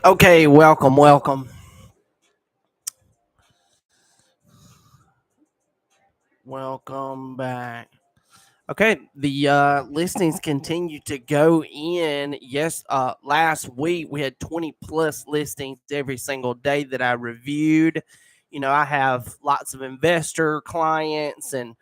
Okay, welcome. Welcome back. Okay, the listings continue to go in. Yes, last week we had 20 plus listings every single day that I reviewed. I have lots of investor clients and,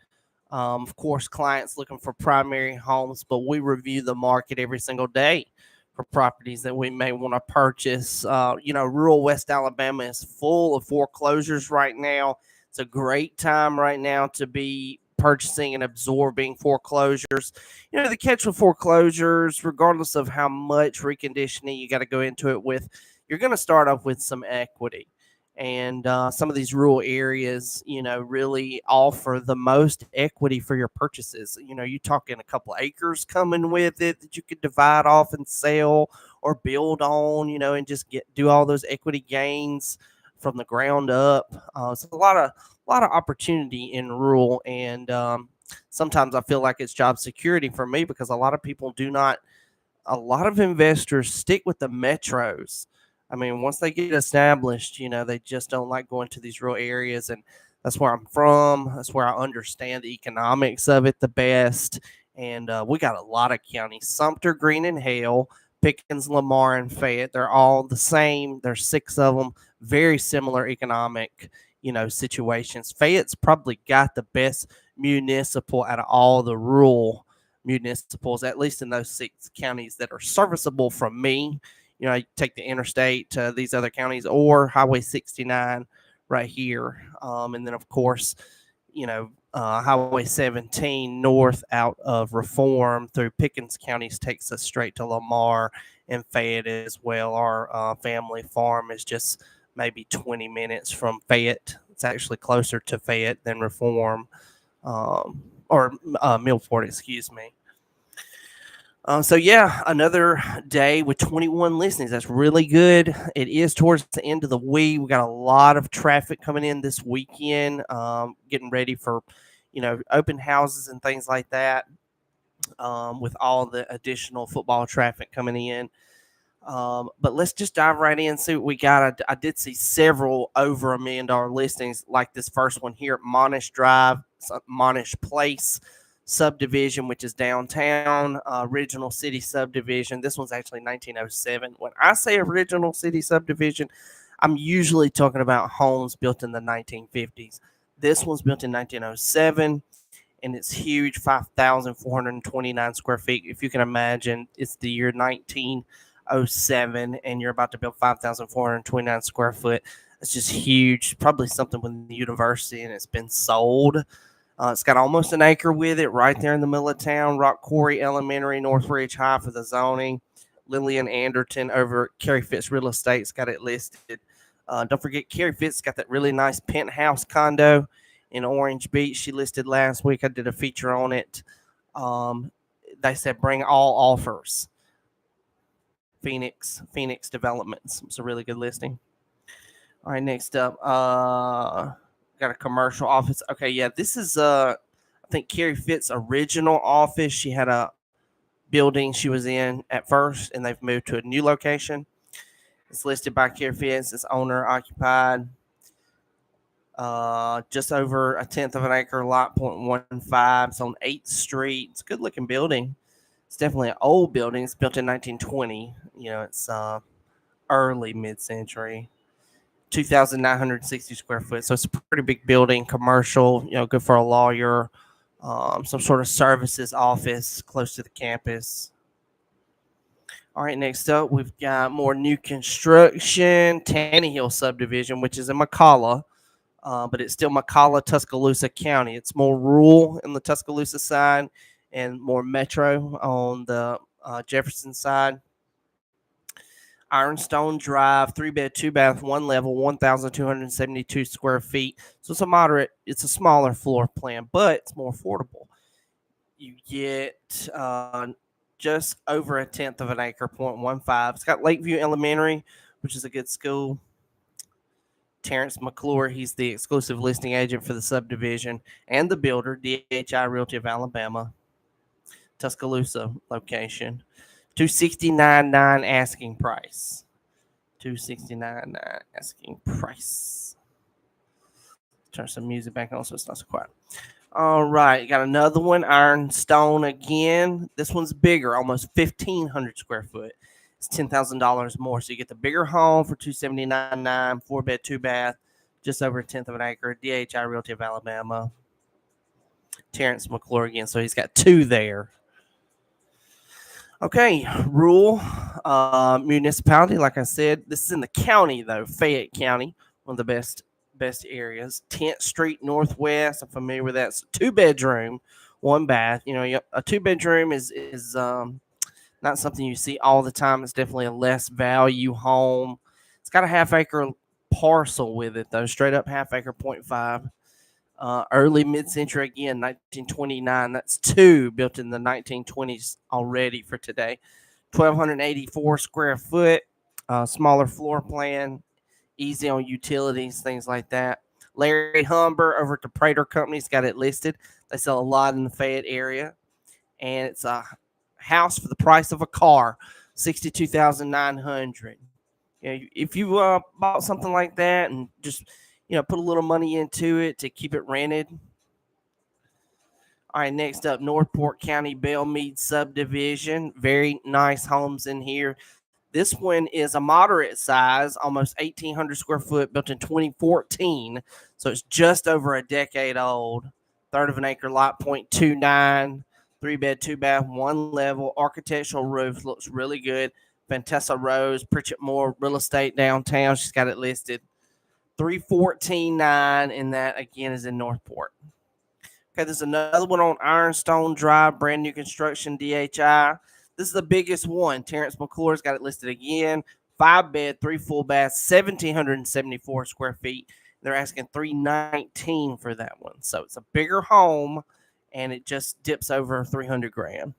of course, clients looking for primary homes, but we review the market every single day for properties that we may want to purchase. Rural West Alabama is full of foreclosures right now. It's a great time right now to be purchasing and absorbing foreclosures. The catch with foreclosures, regardless of how much reconditioning you got to go into it with, you're going to start off with some equity. And some of these rural areas, really offer the most equity for your purchases. You talking a couple acres coming with it that you could divide off and sell or build on, and just do all those equity gains from the ground up. So a lot of opportunity in rural, and sometimes I feel like it's job security for me because a lot of people do not. A lot of investors stick with the metros. I mean, once they get established, they just don't like going to these rural areas, and that's where I'm from. That's where I understand the economics of it the best. And we got a lot of counties: Sumter, Greene, and Hale, Pickens, Lamar, and Fayette. They're all the same. There's six of them. Very similar economic, situations. Fayette's probably got the best municipal out of all the rural municipals, at least in those six counties that are serviceable from me. You take the interstate to these other counties or Highway 69 right here. And then, of course, Highway 17 north out of Reform through Pickens counties takes us straight to Lamar and Fayette as well. Our family farm is just maybe 20 minutes from Fayette. It's actually closer to Fayette than Reform, or Milford, excuse me. So yeah, another day with 21 listings. That's really good. It is towards the end of the week. We got a lot of traffic coming in this weekend. Getting ready for, open houses and things like that. With all the additional football traffic coming in. But let's just dive right in and see what we got. I did see several over $1 million listings, like this first one here at Monnish Drive, Monnish Place subdivision, which is downtown. Original city subdivision. This one's actually 1907. When I say original city subdivision, I'm usually talking about homes built in the 1950s. This one's built in 1907. And it's huge, 5,429 square feet. If you can imagine, it's the year 1907, and you're about to build 5,429 square foot. It's just huge. Probably something with the university, and it's been sold. It's got almost an acre with it right there in the middle of town. Rock Quarry Elementary, Northridge High for the zoning. Lillian Anderton over at Carrie Fitz Real Estate's got it listed. Don't forget, Carrie Fitz got that really nice penthouse condo in Orange Beach. She listed last week. I did a feature on it. They said bring all offers. Phoenix Developments. It's a really good listing. All right, next up, got a commercial office. Okay, yeah, this is I think Carrie Fitt's original office. She had a building she was in at first, and they've moved to a new location. It's listed by Carrie Fitz. It's owner occupied. Just over a tenth of an acre lot, 0.15. It's on 8th Street. It's a good looking building. It's definitely an old building. It's built in 1920. It's early mid-century. 2,960 square foot. So it's a pretty big building, commercial, good for a lawyer, some sort of services office close to the campus. All right, next up, we've got more new construction, Tannehill subdivision, which is in McCalla. But it's still McCalla, Tuscaloosa County. It's more rural in the Tuscaloosa side and more metro on the Jefferson side. Ironstone Drive, 3-bed, 2-bath, 1 level, 1,272 square feet. So it's a smaller floor plan, but it's more affordable. You get just over a tenth of an acre, 0.15. It's got Lakeview Elementary, which is a good school. Terrence McClure, he's the exclusive listing agent for the subdivision and the builder, DHI Realty of Alabama, Tuscaloosa location. $269,900 asking price. 269 asking price. Turn some music back on so it's not so quiet. All right, got another one, ironstone again. This one's bigger, almost 1,500 square foot. It's $10,000 more, so you get the bigger home for $279,900, 4-bed, 2-bath, just over a tenth of an acre. DHI Realty of Alabama. Terrence McClure again, so he's got two there. Okay, rural municipality. Like I said, this is in the county though, Fayette County, one of the best areas. 10th Street Northwest. I'm familiar with that. It's a 2-bedroom, 1-bath. You know, a 2-bedroom is not something you see all the time. It's definitely a less value home. It's got a half-acre parcel with it though, straight up half-acre, 0.5. Early mid-century again, 1929. That's two built in the 1920s already for today. 1,284 square foot, smaller floor plan, easy on utilities, things like that. Larry Humber over at the Prater Company's got it listed. They sell a lot in the Fayette area, and it's a house for the price of a car, $62,900. You know, if you bought something like that and just put a little money into it to keep it rented. All right, next up, Northport County Meade subdivision. Very nice homes in here. This one is a moderate size, almost 1,800 square foot, built in 2014. So it's just over a decade old. Third of an acre lot, 0.29, 3-bed, 2-bath, 1 level, architectural roof, looks really good. Vantessa Rose, Pritchett Moore Real Estate downtown. She's got it listed. 314.9, and that again is in Northport. Okay, there's another one on Ironstone Drive, brand new construction, DHI. This is the biggest one. Terrence McClure's got it listed again. 5-bed, 3 full baths, 1,774 square feet. They're asking $319 for that one. So it's a bigger home, and it just dips over $300,000.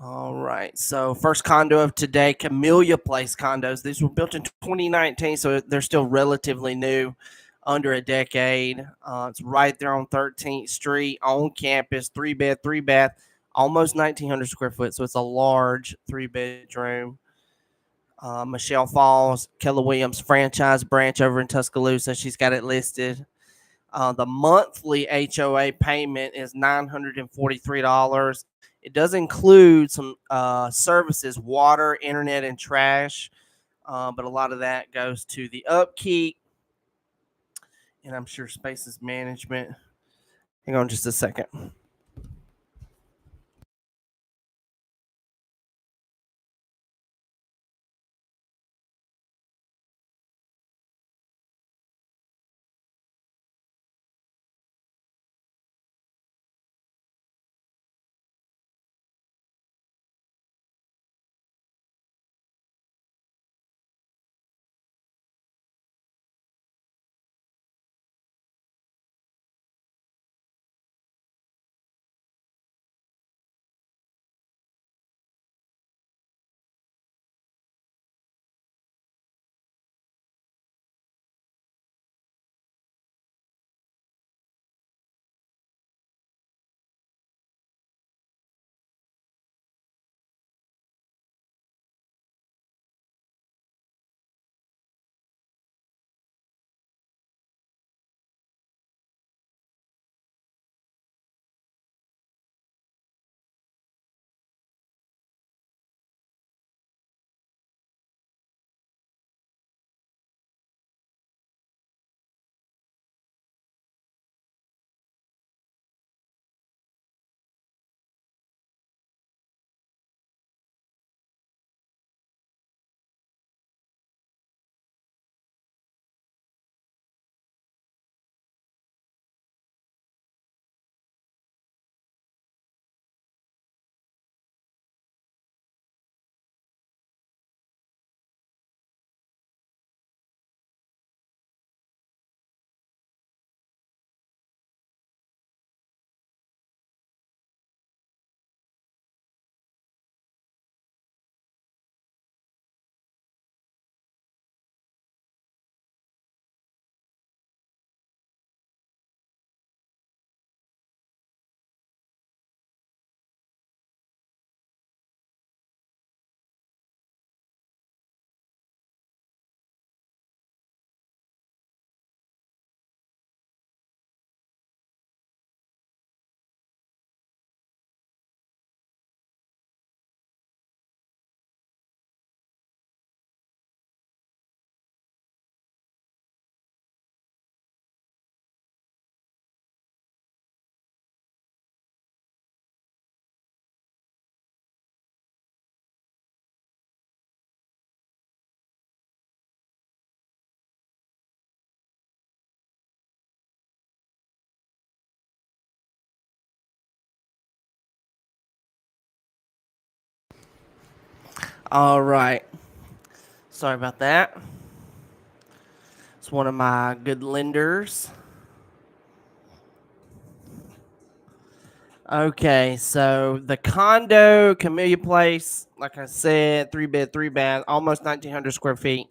All right. So first condo of today, Camellia Place condos. These were built in 2019, so they're still relatively new, under a decade. It's right there on 13th Street, on campus, 3-bed, 3-bath, almost 1,900 square foot. So it's a large 3-bedroom. Michelle Falls, Keller Williams franchise branch over in Tuscaloosa. She's got it listed. The monthly HOA payment is $943. It does include some services, water, internet, and trash, but a lot of that goes to the upkeep, and I'm sure spaces management. Hang on just a second. All right. Sorry about that. It's one of my good lenders. Okay, so the condo, Camellia Place, like I said, 3 bed, 3 bath, almost 1,900 square feet,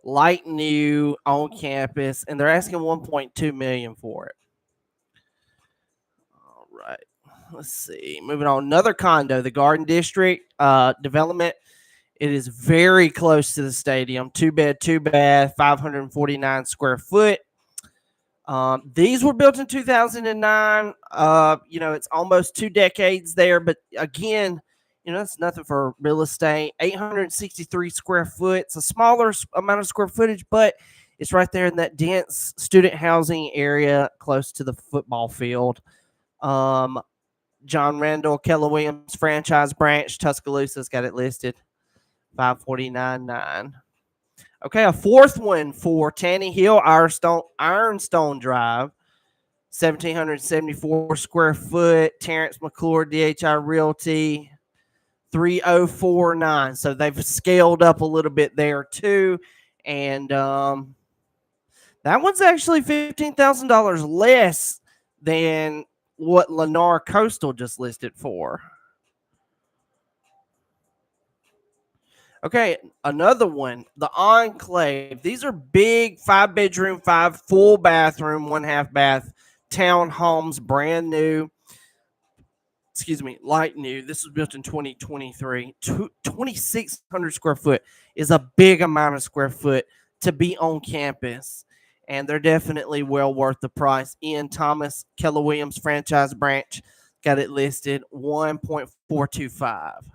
light new on campus, and they're asking 1.2 million for it. All right, let's see. Moving on, another condo, the Garden District development. It is very close to the stadium. 2 bed, 2 bath, 549 square foot. These were built in 2009. It's almost 2 decades there, but again, it's nothing for real estate. 863 square foot. It's a smaller amount of square footage, but it's right there in that dense student housing area close to the football field. John Randall, Keller Williams franchise branch, Tuscaloosa's got it listed 549.9. Okay, a fourth one for Tanny Hill, Ironstone Drive, 1,774 square foot. Terrence McClure, DHI Realty, 3,049. So they've scaled up a little bit there too, and that one's actually $15,000 less than what Lennar Coastal just listed for. Okay, another one, the Enclave. These are big 5 bedroom, 5 full bathroom, 1/2 bath townhomes, brand new. Excuse me, light new. This was built in 2023. 2,600 square foot is a big amount of square foot to be on campus, and they're definitely well worth the price. Ian Thomas, Keller Williams franchise branch, got it listed 1.425.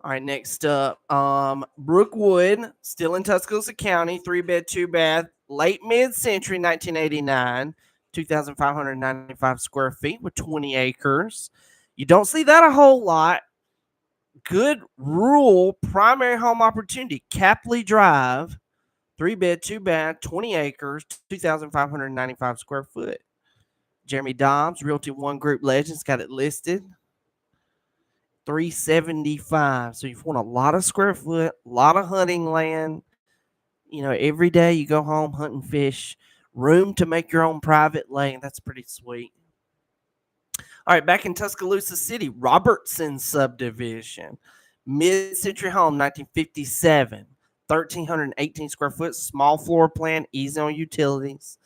All right, next up, Brookwood, still in Tuscaloosa County, 3 bed, 2 bath, late mid-century, 1989, 2,595 square feet with 20 acres. You don't see that a whole lot. Good rural primary home opportunity. Capley Drive, 3 bed, 2 bath, 20 acres, 2,595 square foot. Jeremy Dobbs, Realty One Group Legends, got it listed 375. So you've won a lot of square foot, a lot of hunting land. Every day you go home hunting fish, room to make your own private lane. That's pretty sweet. All right, back in Tuscaloosa City, Robertson subdivision, mid-century home, 1957, 1,318 square foot, small floor plan, easy on utilities,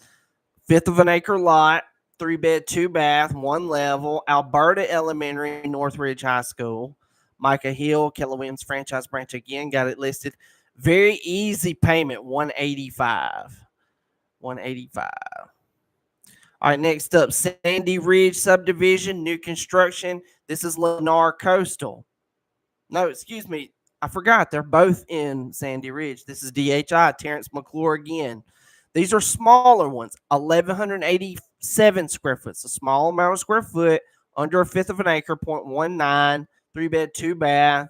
fifth of an acre lot, 3 bed, 2 bath, 1 level, Alberta Elementary, Northridge High School, Micah Hill, Keller Williams franchise branch again, got it listed. Very easy payment, 185. 185. All right, next up, Sandy Ridge subdivision, new construction. This is Lennar Coastal. No, excuse me. I forgot. They're both in Sandy Ridge. This is DHI, Terrence McClure again. These are smaller ones, 1,187 square foot. It's a small amount of square foot, under a fifth of an acre, 0.19, 3 bed, 2 bath,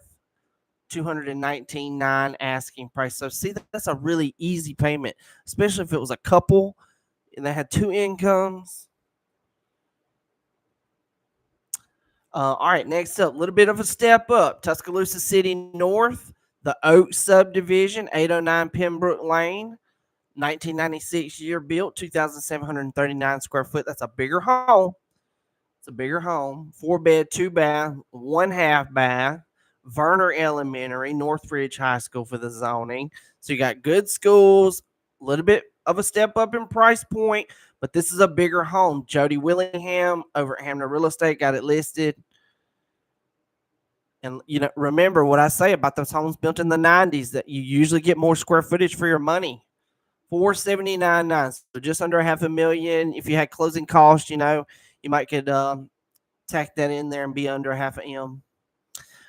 219.9 asking price. So see, that's a really easy payment, especially if it was a couple and they had two incomes. All right, next up, a little bit of a step up. Tuscaloosa City North, the Oak subdivision, 809 Pembroke Lane, 1996 year built, 2,739 square foot. That's a bigger home. It's a bigger home. 4 bed, 2 bath, 1/2 bath. Verner Elementary, Northridge High School for the zoning. So you got good schools, a little bit of a step up in price point, but this is a bigger home. Jody Willingham over at Hamner Real Estate got it listed. And remember what I say about those homes built in the 90s, that you usually get more square footage for your money. 479.9, so just under $500,000. If you had closing costs, you might could tack that in there and be under $500,000.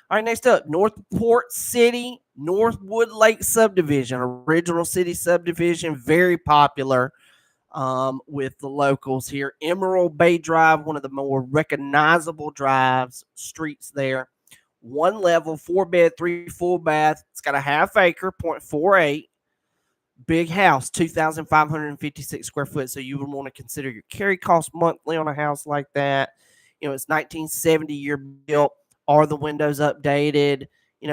All right, next up, Northport City, Northwood Lake subdivision, original city subdivision, very popular with the locals here. Emerald Bay Drive, one of the more recognizable streets there. 1 level, 4 bed, 3 full bath. It's got a 1/2 acre, 0.48. Big house, 2,556 square foot. So you would want to consider your carry cost monthly on a house like that. It's 1970 year built. Are the windows updated?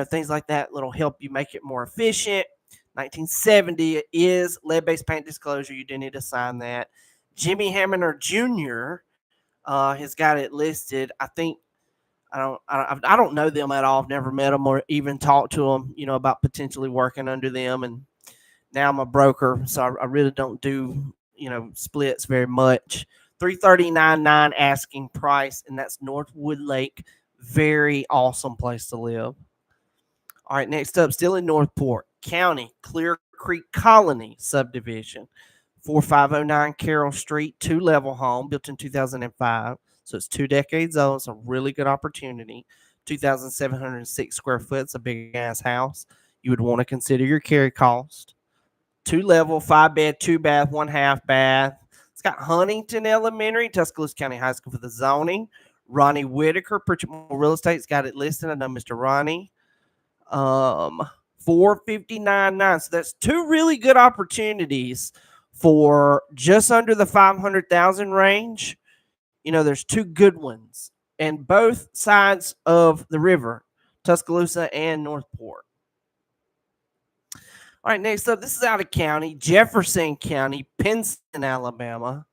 things like that that'll help you make it more efficient. 1970 is lead-based paint disclosure. You do need to sign that. Jimmy Hammer Jr. Has got it listed. I don't know them at all. I've never met them or even talked to them, about potentially working under them. And now I'm a broker, so I really don't do, splits very much. 339.9 asking price, and that's Northwood Lake. Very awesome place to live. All right, next up, still in Northport County, Clear Creek Colony subdivision, 4509 Carroll Street, 2-level home built in 2005. So it's 2 decades old. It's a really good opportunity. 2,706 square foot. It's a big ass house. You would want to consider your carry cost. 2-level, 5-bed, 2-bath, 1/2 bath. It's got Huntington Elementary, Tuscaloosa County High School for the zoning. Ronnie Whitaker, Pritchard Real Estate's got it listed. I know Mr. Ronnie. 459.9. So that's 2 really good opportunities for just under the 500,000 range. There's 2 good ones, and both sides of the river, Tuscaloosa and Northport. All right, next up, this is out of county, Jefferson County, Pinson, Alabama.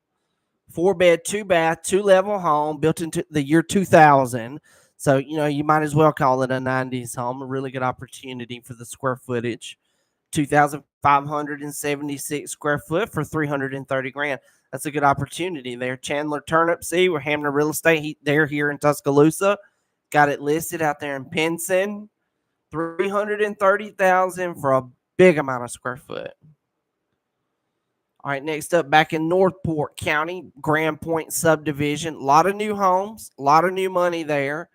4-bed, 2-bath, 2-level home built into the year 2000. So, you might as well call it a 90s home. A really good opportunity for the square footage. 2,576 square foot for 330 grand. That's a good opportunity there. Chandler Turnipseed, we're Hamner Real Estate. They're here in Tuscaloosa. Got it listed out there in Pinson. 330,000 for a big amount of square foot. All right, next up, back in Northport County, Grand Point subdivision. A lot of new homes, a lot of new money there.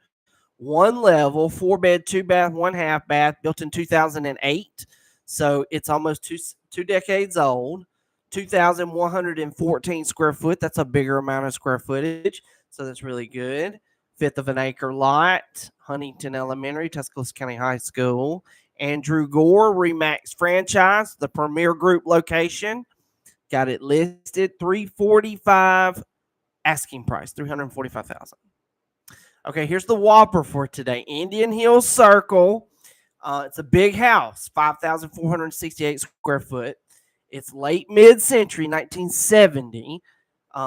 1-level, 4-bed, 2-bath, 1/2 bath, built in 2008. So it's almost two decades old. 2,114 square foot. That's a bigger amount of square footage. So that's really good. 1/5 of an acre lot. Huntington Elementary, Tuscaloosa County High School. Andrew Gore, Remax franchise, the Premier Group location. Got it listed. 345 asking price, 345,000. Okay, here's the whopper for today. Indian Hills Circle. It's a big house, 5,468 square foot. It's late mid-century, 1970.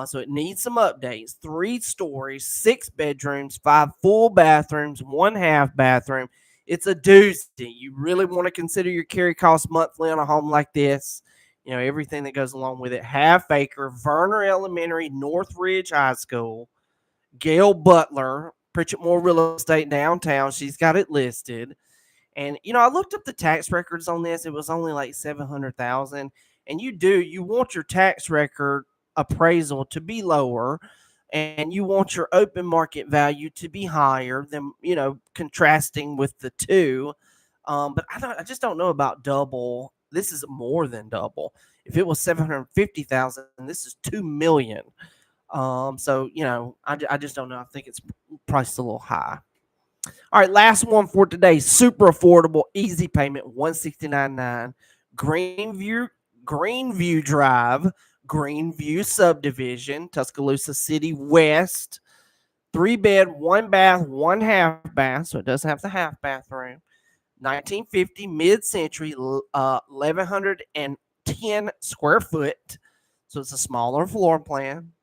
So it needs some updates. 3 stories, 6 bedrooms, 5 full bathrooms, 1/2 bathroom. It's a doozy. You really want to consider your carry cost monthly on a home like this. Everything that goes along with it. 1/2 acre, Verner Elementary, Northridge High School. Gail Butler, Pritchard Real Estate downtown. She's got it listed. And, I looked up the tax records on this. It was only like 700,000. And you want your tax record appraisal to be lower, and you want your open market value to be higher than, contrasting with the two. But I just don't know about double. This is more than double. If it was 750,000, this is 2 million. So, I just don't know. I think it's priced a little high. All right, last one for today. Super affordable, easy payment, 169.9. Greenview Drive, Greenview subdivision, Tuscaloosa City West. 3-bed, 1-bath, 1/2 bath. So it does have the half bathroom. 1950, mid-century, 1,110 square foot. So it's a smaller floor plan.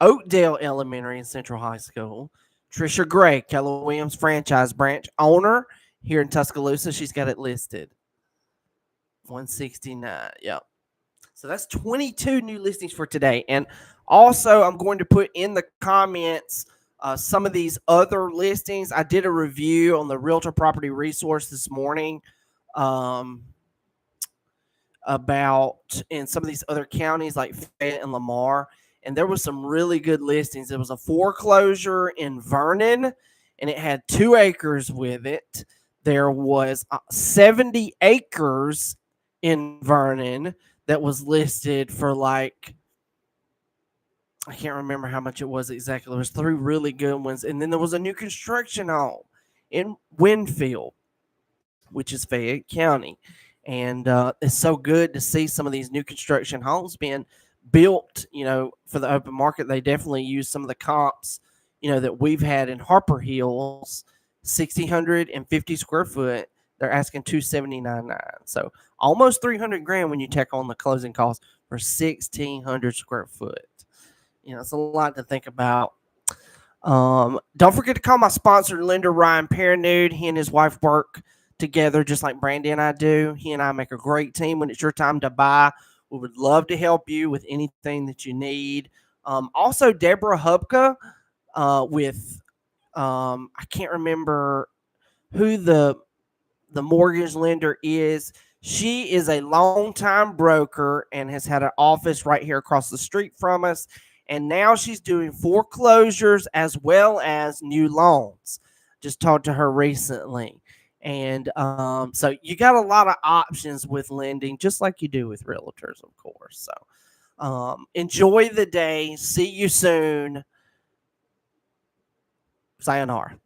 Oakdale Elementary and Central High School. Trisha Gray, Keller Williams franchise branch owner here in Tuscaloosa. She's got it listed. 169. Yep. So that's 22 new listings for today. And also, I'm going to put in the comments some of these other listings. I did a review on the Realtor Property Resource this morning about in some of these other counties like Fayette and Lamar. And there was some really good listings. There was a foreclosure in Vernon, and it had 2 acres with it. There was 70 acres in Vernon that was listed for like, I can't remember how much it was exactly. There was 3 really good ones. And then there was a new construction home in Winfield, which is Fayette County. And it's so good to see some of these new construction homes being built, for the open market. They definitely use some of the comps, that we've had in Harper Hills, 1,650 square foot. They're asking $279,900. So almost 300 grand when you take on the closing costs for 1,600 square foot. It's a lot to think about. Don't forget to call my sponsor, lender Ryan Paranude. He and his wife work together just like Brandy and I do. He and I make a great team when it's your time to buy. We would love to help you with anything that you need. Also, Deborah Hubka with I can't remember who the mortgage lender is. She is a longtime broker and has had an office right here across the street from us. And now she's doing foreclosures as well as new loans. Just talked to her recently. And so you got a lot of options with lending, just like you do with realtors, of course. So enjoy the day. See you soon. Sayonara.